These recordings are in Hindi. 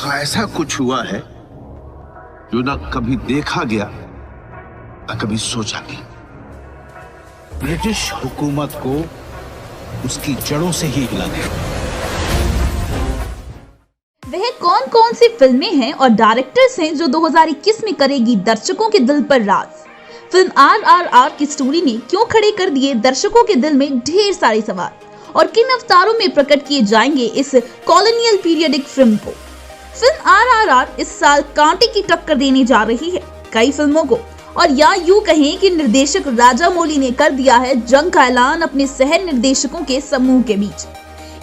देखा ऐसा कुछ हुआ है जो ना कभी देखा गया ना कभी सोचा गया। ब्रिटिश हुकूमत को उसकी जड़ों से ही हिला दिया। वह कौन कौन सी फिल्में हैं और डायरेक्टर्स हैं जो 2021 में करेगी दर्शकों के दिल पर राज। फिल्म RRR की स्टोरी ने क्यों खड़े कर दिए दर्शकों के दिल में ढेर सारे सवाल, और किन अवतारों में प्रकट किए जाएंगे इस कॉलोनियल पीरियडिक फिल्म को। फिल्म RRR इस साल कांटे की टक्कर देने जा रही है कई फिल्मों को, और या यूं कहें कि निर्देशक राजामौली ने कर दिया है जंग का ऐलान अपने सह निर्देशकों के समूह के बीच।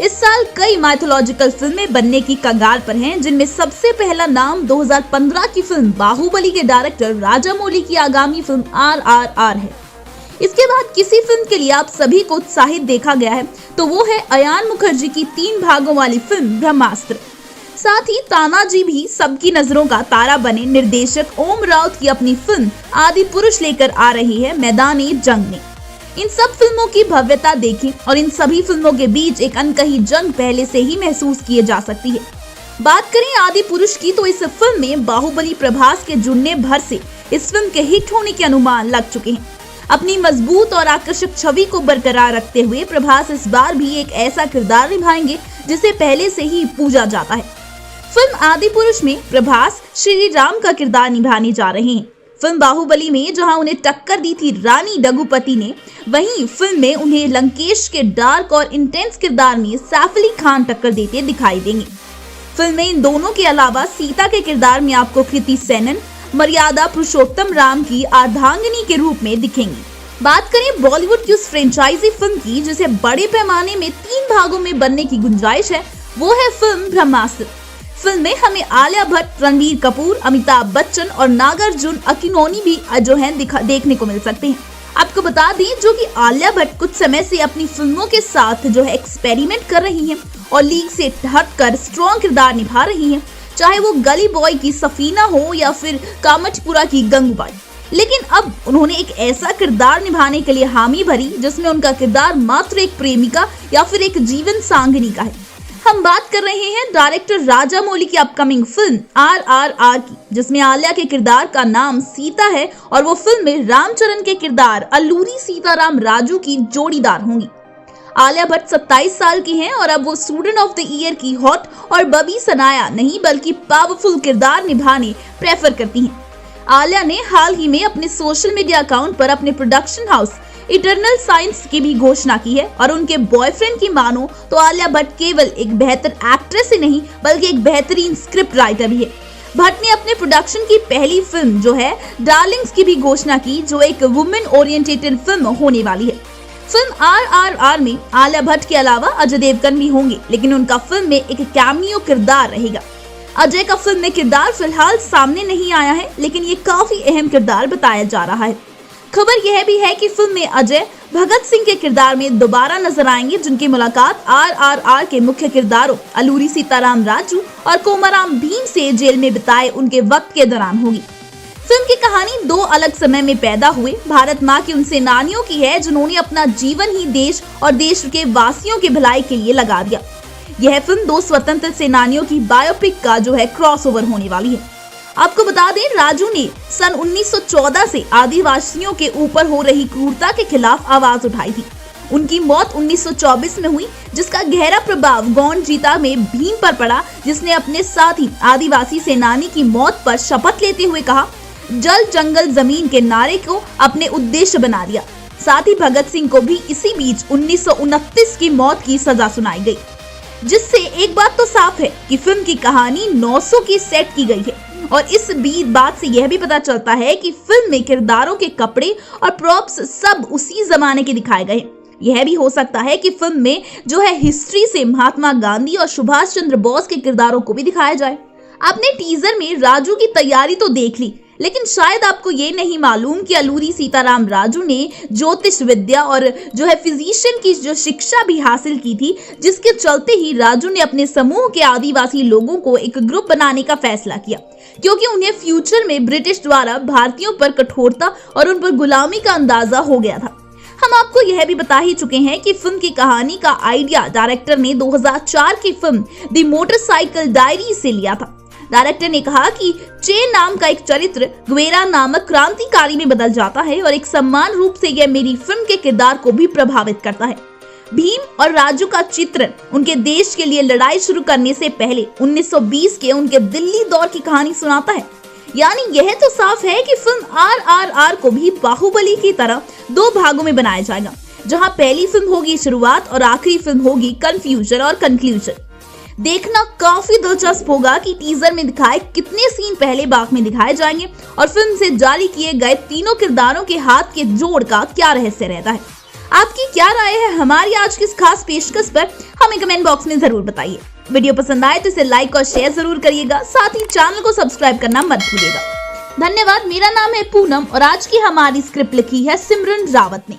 इस साल कई माइथोलॉजिकल फिल्में बनने की कगार पर हैं, जिनमें सबसे पहला नाम 2015 की फिल्म बाहुबली के डायरेक्टर राजामौली की आगामी फिल्म RRR है। इसके बाद किसी फिल्म के लिए आप सभी को उत्साहित देखा गया है तो वो है अयान मुखर्जी की 3 भागों वाली फिल्म ब्रह्मास्त्र। साथ ही तानाजी भी सबकी नजरों का तारा बने निर्देशक ओम राउत की अपनी फिल्म आदि पुरुष लेकर आ रही है मैदानी जंग में। इन सब फिल्मों की भव्यता देखें और इन सभी फिल्मों के बीच एक अनकही जंग पहले से ही महसूस किए जा सकती है। बात करें आदि पुरुष की तो इस फिल्म में बाहुबली प्रभास के जुड़ने भर से इस फिल्म के हिट होने के अनुमान लग चुके हैं। अपनी मजबूत और आकर्षक छवि को बरकरार रखते हुए प्रभास इस बार भी एक ऐसा किरदार निभाएंगे जिसे पहले से ही पूजा जाता है। फिल्म आदि पुरुष में प्रभास श्री राम का किरदार निभाने जा रहे हैं। फिल्म बाहुबली में जहां उन्हें टक्कर दी थी रानी डगुपति ने, वहीं फिल्म में उन्हें लंकेश के डार्क और इंटेंस किरदार में सैफ अली खान टक्कर देते दिखाई देंगे। फिल्म में इन दोनों के अलावा सीता के किरदार में आपको कृति सेनन मर्यादा पुरुषोत्तम राम की अर्धांगिनी के रूप में दिखेंगी। बात करें बॉलीवुड की उस फ्रेंचाइजी फिल्म की जिसे बड़े पैमाने में 3 भागों में बनने की गुंजाइश है, वो है फिल्म ब्रह्मास्त्र। फिल्म में हमें आलिया भट्ट, रणबीर कपूर, अमिताभ बच्चन और नागार्जुन अकिनोनी भी जो हैं देखने को मिल सकते हैं। आपको बता दें जो कि आलिया भट्ट कुछ समय से अपनी फिल्मों के साथ जो है एक्सपेरिमेंट कर रही हैं और लीग से हटकर स्ट्रॉन्ग किरदार निभा रही हैं, चाहे वो गली बॉय की सफीना हो या फिर कामचपुरा की गंगूबाई। लेकिन अब उन्होंने एक ऐसा किरदार निभाने के लिए हामी भरी जिसमें उनका किरदार मात्र एक प्रेमिका या फिर एक जीवन सांगनी का है। हम बात कर रहे हैं डायरेक्टर राजामौली की अपकमिंग फिल्म RRR की, जिसमें आलिया के किरदार का नाम सीता है और वो फिल्म में रामचरण के किरदार अल्लूरी सीताराम राजू की जोड़ीदार होंगी। आलिया भट्ट 27 साल की हैं और अब वो स्टूडेंट ऑफ द ईयर की हॉट और बबी सनाया नहीं बल्कि पावरफुल किरदार निभाने प्रेफर करती हैं। आलिया ने हाल ही में अपने सोशल मीडिया अकाउंट पर अपने प्रोडक्शन हाउस इटरनल साइंस की भी घोषणा की है, और उनके बॉयफ्रेंड की मानो तो आलिया भट्ट केवल एक बेहतर एक्ट्रेस ही नहीं बल्कि एक बेहतरीन स्क्रिप्ट राइटर भी है। भट्ट ने अपने प्रोडक्शन की पहली फिल्म जो है डार्लिंग्स की भी घोषणा की, जो एक वुमेन ओरिएंटेटेड फिल्म होने वाली है। फिल्म RRR में आलिया भट्ट के अलावा अजय देवगन भी होंगे, लेकिन उनका फिल्म में एक कैमियो किरदार रहेगा। अजय का फिल्म में किरदार फिलहाल सामने नहीं आया है, लेकिन ये काफी अहम किरदार बताया जा रहा है। खबर यह भी है कि फिल्म में अजय भगत सिंह के किरदार में दोबारा नजर आएंगे, जिनकी मुलाकात RRR के मुख्य किरदारों अल्लूरी सीताराम राजू और कोमाराम भीम से जेल में बिताए उनके वक्त के दौरान होगी। फिल्म की कहानी 2 अलग समय में पैदा हुए भारत माँ की उन सेनानियों की है जिन्होंने अपना जीवन ही देश और देश के वासियों के भलाई के लिए लगा दिया। यह फिल्म 2 स्वतंत्र सेनानियों की बायोपिक का जो है क्रॉसओवर होने वाली है। आपको बता दें राजू ने सन 1914 से आदिवासियों के ऊपर हो रही क्रूरता के खिलाफ आवाज उठाई थी। उनकी मौत 1924 में हुई, जिसका गहरा प्रभाव गौंड जीता में भीम पर पड़ा, जिसने अपने साथी आदिवासी सेनानी की मौत पर शपथ लेते हुए कहा, जल जंगल जमीन के नारे को अपने उद्देश्य बना दिया। साथ ही भगत सिंह को भी इसी बीच 1929 की मौत की सजा सुनाई गई, जिससे एक बात तो साफ है कि फिल्म की कहानी 900 की सेट की गई है। और इस बात से यह भी पता चलता है कि फिल्म में किरदारों के कपड़े और प्रॉप्स सब उसी जमाने के दिखाए गए। यह भी हो सकता है कि फिल्म में जो है हिस्ट्री से महात्मा गांधी और सुभाष चंद्र बोस के किरदारों को भी दिखाया जाए। आपने टीजर में राजू की तैयारी तो देख ली, लेकिन शायद आपको ये नहीं मालूम कि अल्लूरी सीताराम राजू ने ज्योतिष विद्या और जो है फिजिशियन की जो शिक्षा भी हासिल की थी, जिसके चलते ही राजू ने अपने समूह के आदिवासी लोगों को एक ग्रुप बनाने का फैसला किया, क्योंकि उन्हें फ्यूचर में ब्रिटिश द्वारा भारतीयों पर कठोरता और उन पर गुलामी का अंदाजा हो गया था। हम आपको यह भी बता ही चुके हैं कि फिल्म की कहानी का आइडिया डायरेक्टर ने 2004 की फिल्म द मोटरसाइकिल डायरी से लिया था। डायरेक्टर ने कहा कि चे नाम का एक चरित्र ग्वेरा नामक क्रांतिकारी में बदल जाता है और एक समान रूप से यह मेरी फिल्म के किरदार को भी प्रभावित करता है। भीम और राजू का चित्रण उनके देश के लिए लड़ाई शुरू करने से पहले 1920 के उनके दिल्ली दौर की कहानी सुनाता है। यानी यह तो साफ है कि फिल्म RRR को भी बाहुबली की तरह 2 भागों में बनाया जाएगा, जहां पहली फिल्म होगी शुरुआत और आखिरी फिल्म होगी कंफ्यूजन और कंक्लूजन। देखना काफी दिलचस्प होगा कि टीजर में दिखाए कितने सीन पहले भाग में दिखाए जाएंगे और फिल्म से जारी किए गए तीनों किरदारों के हाथ के जोड़ का क्या रहस्य रहता है। आपकी क्या राय है हमारी आज की इस खास पेशकश पर, हमें कमेंट बॉक्स में जरूर बताइए। वीडियो पसंद आए तो इसे लाइक और शेयर जरूर करिएगा, साथ ही चैनल को सब्सक्राइब करना मत भूलिएगा। धन्यवाद। मेरा नाम है पूनम और आज की हमारी स्क्रिप्ट लिखी है सिमरन रावत ने।